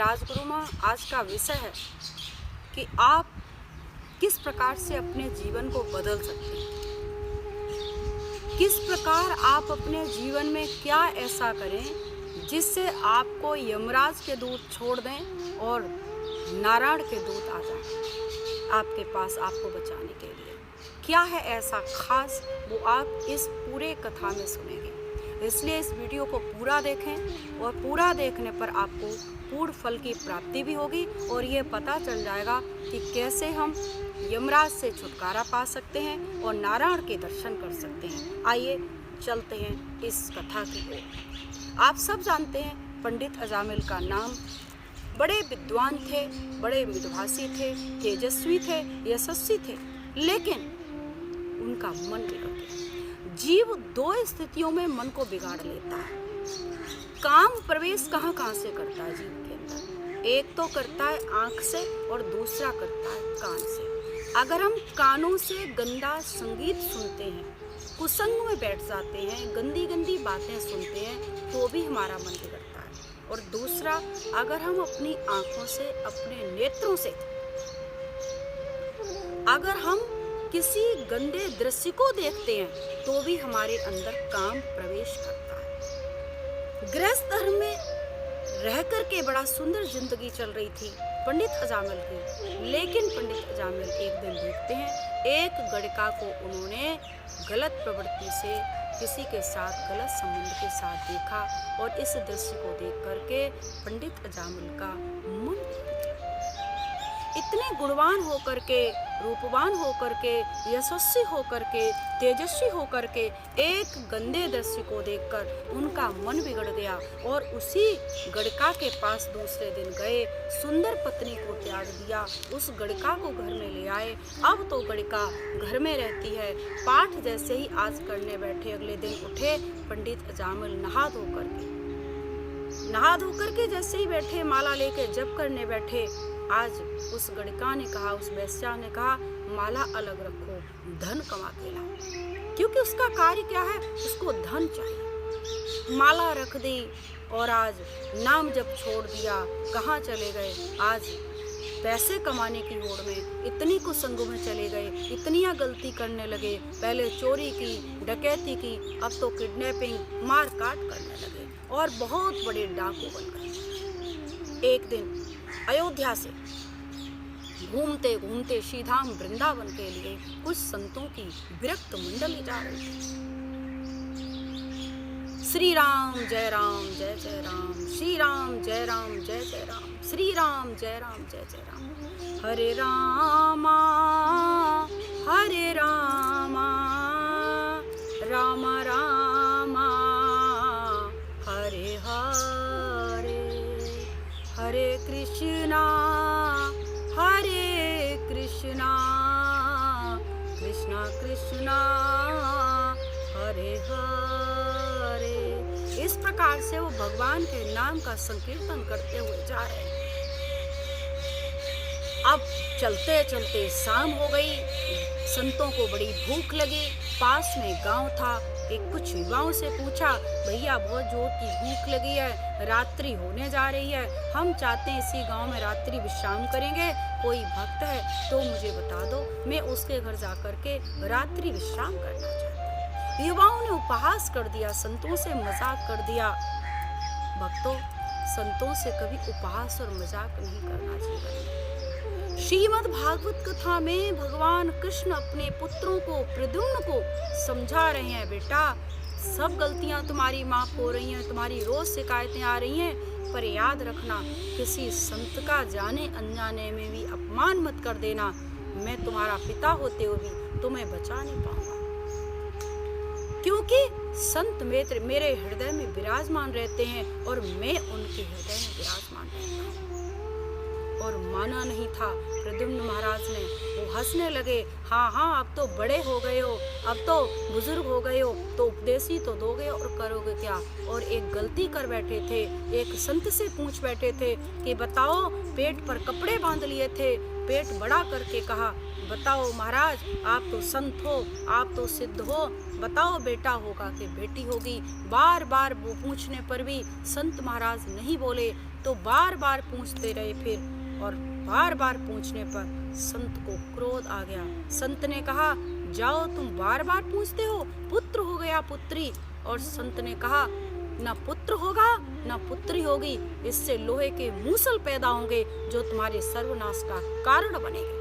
राजगुरु माँ, आज का विषय है कि आप किस प्रकार से अपने जीवन को बदल सकते हैं। किस प्रकार आप अपने जीवन में क्या ऐसा करें जिससे आपको यमराज के दूत छोड़ दें और नारायण के दूत आ जाएं आपके पास आपको बचाने के लिए। क्या है ऐसा खास, वो आप इस पूरे कथा में सुनेंगे। इसलिए इस वीडियो को पूरा देखें और पूरा देखने पर आपको पूर्ण फल की प्राप्ति भी होगी और ये पता चल जाएगा कि कैसे हम यमराज से छुटकारा पा सकते हैं और नारायण के दर्शन कर सकते हैं। आइए चलते हैं इस कथा की ओर। आप सब जानते हैं पंडित अजामिल का नाम। बड़े विद्वान थे, बड़े मितभाषी थे, तेजस्वी थे, यशस्वी थे, लेकिन उनका मन बिगड़ गया। जीव दो स्थितियों में मन को बिगाड़ लेता है। काम प्रवेश कहाँ कहाँ से करता है जीव के अंदर। एक तो करता है आँख से और दूसरा करता है कान से। अगर हम कानों से गंदा संगीत सुनते हैं, कुसंग में बैठ जाते हैं, गंदी गंदी बातें सुनते हैं, तो भी हमारा मन बिगड़ता है। और दूसरा, अगर हम अपनी आँखों से, अपने नेत्रों से अगर हम किसी गंदे दृश्य को देखते हैं तो भी हमारे अंदर काम प्रवेश करता है। गृहस्थ धर्म में रह करके बड़ा सुंदर जिंदगी चल रही थी पंडित अजामिल की। लेकिन पंडित अजामिल एक दिन देखते हैं एक गड़का को उन्होंने गलत प्रवृत्ति से किसी के साथ गलत संबंध के साथ देखा और इस दृश्य को देख करके पंडित अजामिल का मन इतने गुणवान होकर के, रूपवान होकर के, यशस्वी होकर के, तेजस्वी होकर के एक गंदे दृश्य को देखकर उनका मन बिगड़ गया और उसी गड़का के पास दूसरे दिन गए, सुंदर पत्नी को त्याग दिया, उस गड़का को घर में ले आए। अब तो गड़का घर में रहती है। पाठ जैसे ही आज करने बैठे, अगले दिन उठे पंडित अजामिल नहा धो करके जैसे ही बैठे, माला लेके जप करने बैठे, आज उस गड़का ने कहा, उस वैश्या ने कहा, माला अलग रखो, धन कमा के लाओ। क्योंकि उसका कार्य क्या है, उसको धन चाहिए। माला रख दी और आज नाम जब छोड़ दिया, कहाँ चले गए, आज पैसे कमाने की होड़ में इतनी कुसंगों में चले गए, इतनियां गलती करने लगे। पहले चोरी की, डकैती की, अब तो किडनैपिंग, मार काट करने लगे और बहुत बड़े डाकू बन गए। एक दिन अयोध्या से घूमते घूमते श्रीधाम वृंदावन के लिए कुछ संतों की विरक्त मंडली जा रही थी। श्री राम जय राम जय जय राम, श्री राम जय राम जय जय राम, श्री राम जय राम जय जय राम। हरे रामा राम रामा हरे हरे, हरे कृष्णा कृष्णा कृष्णा हरे हरे। इस प्रकार से वो भगवान के नाम का संकीर्तन करते हुए जा रहे हैं। अब चलते चलते शाम हो गई। संतों को बड़ी भूख लगी। पास में गांव था। एक कुछ युवाओं से पूछा, भैया बहुत जोर की भूख लगी है, रात्रि होने जा रही है, हम चाहते हैं इसी गांव में रात्रि विश्राम करेंगे, कोई भक्त है तो मुझे बता दो, मैं उसके घर जा करके रात्रि विश्राम करना चाहता हूँ। युवाओं ने उपहास कर दिया, संतों से मजाक कर दिया। भक्तों, संतों से कभी उपहास और मजाक नहीं करना चाहिए। श्रीमद् भागवत कथा में भगवान कृष्ण अपने पुत्रों को, प्रद्युम्न को समझा रहे हैं, बेटा सब गलतियां तुम्हारी माफ हो रही हैं, तुम्हारी रोज शिकायतें आ रही हैं, पर याद रखना किसी संत का जाने अनजाने में भी अपमान मत कर देना। मैं तुम्हारा पिता होते हुए भी तुम्हें बचा नहीं पाऊंगा, क्योंकि संत मेरे हृदय में विराजमान रहते हैं और मैं उनके हृदय में विराजमान रहता हूँ। और माना नहीं था प्रद्युम्न महाराज ने। वो हंसने लगे, हाँ अब तो बड़े हो गए हो, अब तो बुजुर्ग हो गए हो, तो उपदेश ही तो दोगे और करोगे क्या। और एक गलती कर बैठे थे। एक संत से पूछ बैठे थे कि बताओ, पेट पर कपड़े बांध लिए थे, पेट बड़ा करके कहा बताओ महाराज, आप तो संत हो, आप तो सिद्ध हो, बताओ बेटा होगा कि बेटी होगी। बार बार वो पूछने पर भी संत महाराज नहीं बोले, तो बार बार पूछते रहे फिर, और बार बार पूछने पर संत को क्रोध आ गया। संत ने कहा, जाओ, तुम बार बार पूछते हो, पुत्र हो गया पुत्री। और संत ने कहा, ना पुत्र होगा ना पुत्री होगी, इससे लोहे के मूसल पैदा होंगे जो तुम्हारे सर्वनाश का कारण बनेंगे।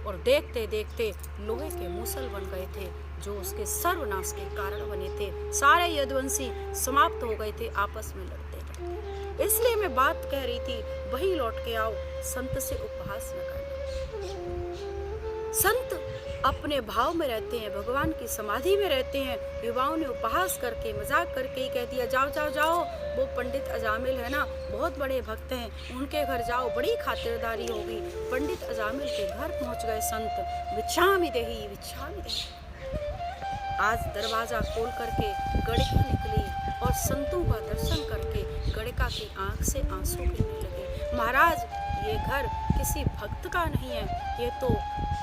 और देखते देखते लोहे के मूसल बन गए थे जो उसके सर्वनाश के कारण बने थे। सारे यदुवंशी समाप्त हो गए थे आपस में लड़ते लड़ते। इसलिए मैं बात कह रही थी, वही लौट के आओ, संत से उपहास न करना। संत अपने भाव में रहते हैं, भगवान की समाधि में रहते हैं। युवाओं ने उपहास करके, मजाक करके ही कह दिया, जाओ जाओ जाओ, वो पंडित अजामिल है ना, बहुत बड़े भक्त हैं, उनके घर जाओ, बड़ी खातिरदारी होगी। पंडित अजामिल के घर पहुंच गए संत। विच्छामि देहि, विच्छामि देहि। आज दरवाजा खोल करके गणिका निकली और संतों का दर्शन करके गणिका की आंख से आंसू गिरने लगे। महाराज, ये घर किसी भक्त का नहीं है, ये तो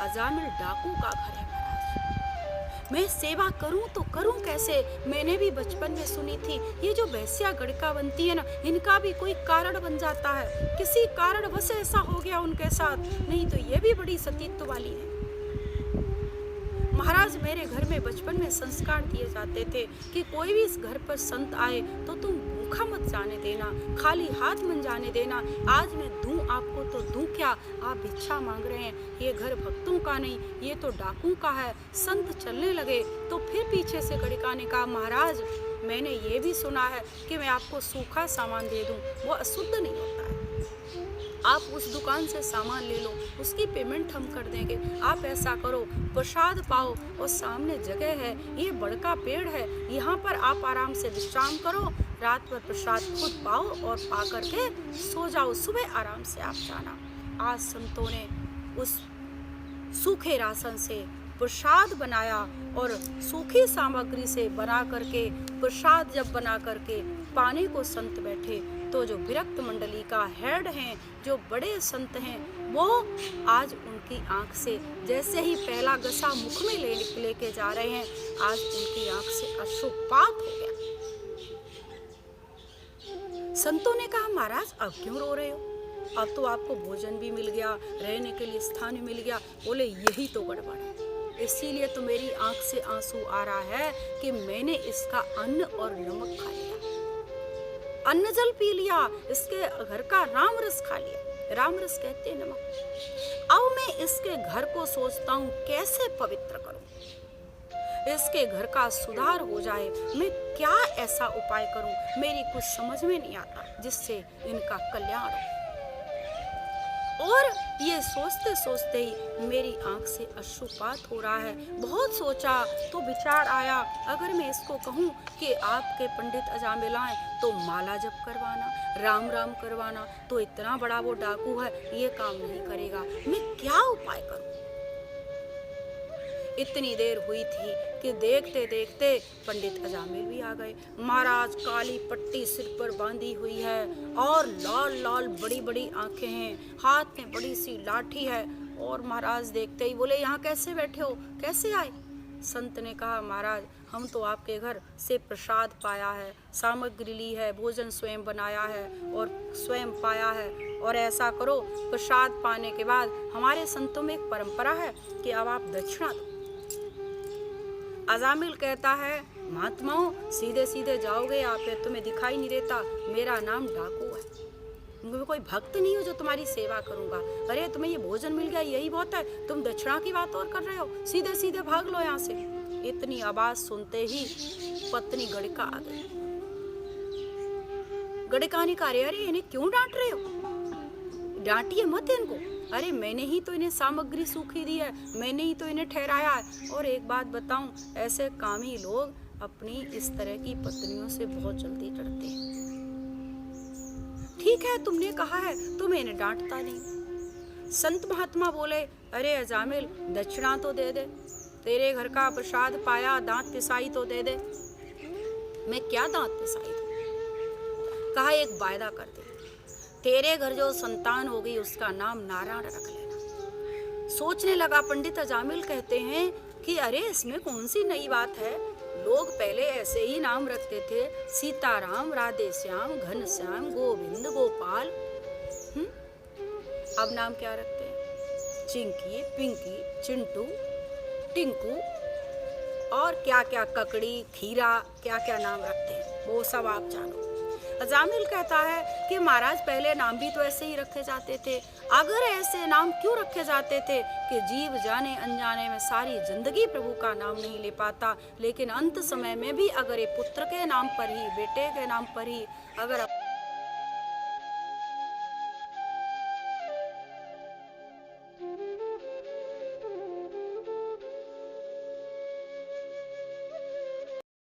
अजामिल डाकू का घर है महाराज। मैं सेवा करूं तो करूं कैसे? मैंने भी बचपन में सुनी थी, ये जो वैश्या गणिका बनती है ना, इनका भी कोई कारण बन जाता है, किसी कारण बस ऐसा हो गया उनके साथ, नहीं तो ये भी बड़ी सतीत्व वाली है। महाराज, मेरे घर में बचपन में संस्कार दिए जाते थे कि कोई भी इस घर पर संत आए तो तुम भूखा मत जाने देना, खाली हाथ मत जाने देना। आज मैं दूं आपको तो दूं क्या, आप भिक्षा मांग रहे हैं, ये घर भक्तों का नहीं, ये तो डाकू का है। संत चलने लगे तो फिर पीछे से गणिका ने कहा, महाराज, मैंने ये भी सुना है कि मैं आपको सूखा सामान दे दूं, वो अशुद्ध नहीं होता है, आप उस दुकान से सामान ले लो, उसकी पेमेंट हम कर देंगे। आप ऐसा करो, प्रसाद पाओ और सामने जगह है, ये बड़का पेड़ है, यहाँ पर आप आराम से विश्राम करो, रात पर प्रसाद खुद पाओ और पा करके सो जाओ, सुबह आराम से आप जाना। आज संतों ने उस सूखे राशन से प्रसाद बनाया और सूखी सामग्री से बना करके प्रसाद जब बना करके पाने को संत बैठे, तो जो विरक्त मंडली का हेड हैं, जो बड़े संत हैं, वो आज उनकी आंख से जैसे ही पहला गसा मुख में लेके जा रहे हैं, आज उनकी आंख से अश्रुपात हो गया। संतों ने कहा, महाराज, अब क्यों रो रहे हो? अब तो आपको भोजन भी मिल गया, रहने के लिए स्थान भी मिल गया। बोले, यही तो गड़बड़ है, इसीलिए तो मेरी आंख से आंसू आ रहा है कि मैंने इसका अन्न और नमक खा लिया, अन्न जल पी लिया, इसके घर का राम रस खा लिया। राम रस कहते हैं नमक। अब मैं इसके घर को सोचता हूँ कैसे पवित्र करूं, इसके घर का सुधार हो जाए, मैं क्या ऐसा उपाय करूं, मेरी कुछ समझ में नहीं आता जिससे इनका कल्याण हो। और ये सोचते सोचते ही मेरी आंख से अश्रुपात हो रहा है। बहुत सोचा तो विचार आया, अगर मैं इसको कहूँ कि आपके पंडित अजामिल आए तो माला जप करवाना, राम राम करवाना, तो इतना बड़ा वो डाकू है, ये काम नहीं करेगा, मैं क्या उपाय करूँ? इतनी देर हुई थी कि देखते देखते पंडित अजामिल भी आ गए। महाराज, काली पट्टी सिर पर बांधी हुई है और लाल लाल बड़ी बड़ी आंखें हैं, हाथ में बड़ी सी लाठी है। और महाराज देखते ही बोले, यहाँ कैसे बैठे हो, कैसे आए? संत ने कहा, महाराज, हम तो आपके घर से प्रसाद पाया है, सामग्री ली है, भोजन स्वयं बनाया है और स्वयं पाया है। और ऐसा करो, प्रसाद पाने के बाद हमारे संतों में एक परंपरा है कि अब आप दक्षिणा दो। अजामिल कहता है, महात्माओं, सीधे सीधे जाओगे आप, तुम्हें दिखाई नहीं देता, मेरा नाम डाकू है, मैं कोई भक्त नहीं हूँ जो तुम्हारी सेवा करूंगा। अरे, तुम्हें ये भोजन मिल गया, यही बहुत है, तुम दक्षिणा की बात और कर रहे हो, सीधे सीधे भाग लो यहाँ से। इतनी आवाज सुनते ही पत्नी गणिका आ गई। गणिका ने कहा, अरे इन्हें क्यों डांट रहे हो? डांटिए मत इनको, अरे मैंने ही तो इन्हें सामग्री सूखी दी है, मैंने ही तो इन्हें ठहराया है। और एक बात बताऊं, ऐसे कामी लोग अपनी इस तरह की पत्नियों से बहुत जल्दी डरते हैं। ठीक है, तुमने कहा है तो मैं इन्हें डांटता नहीं। संत महात्मा बोले, अरे अजामिल, दक्षिणा तो दे दे, तेरे घर का प्रसाद पाया, दांत पिसाई तो दे दे। मैं क्या दांत पिसाई दूं? कहा, एक वायदा कर दे, तेरे घर जो संतान होगी उसका नाम नारायण रख लेना, सोचने लगा। पंडित अजामिल कहते हैं कि अरे इसमें कौन सी नई बात है, लोग पहले ऐसे ही नाम रखते थे, सीताराम, राधे श्याम, घनश्याम, गोविंद, गोपाल। अब नाम क्या रखते हैं? चिंकी, पिंकी, चिंटू, टिंकू और क्या क्या, ककड़ी, खीरा, क्या क्या नाम रखते हैं, वो सब आप जानो। अजामिल कहता है कि महाराज पहले नाम भी तो ऐसे ही रखे जाते थे। अगर ऐसे नाम क्यों रखे जाते थे कि जीव जाने अनजाने में सारी जिंदगी प्रभु का नाम नहीं ले पाता, लेकिन अंत समय में भी अगर ये पुत्र के नाम पर ही, बेटे के नाम पर ही अगर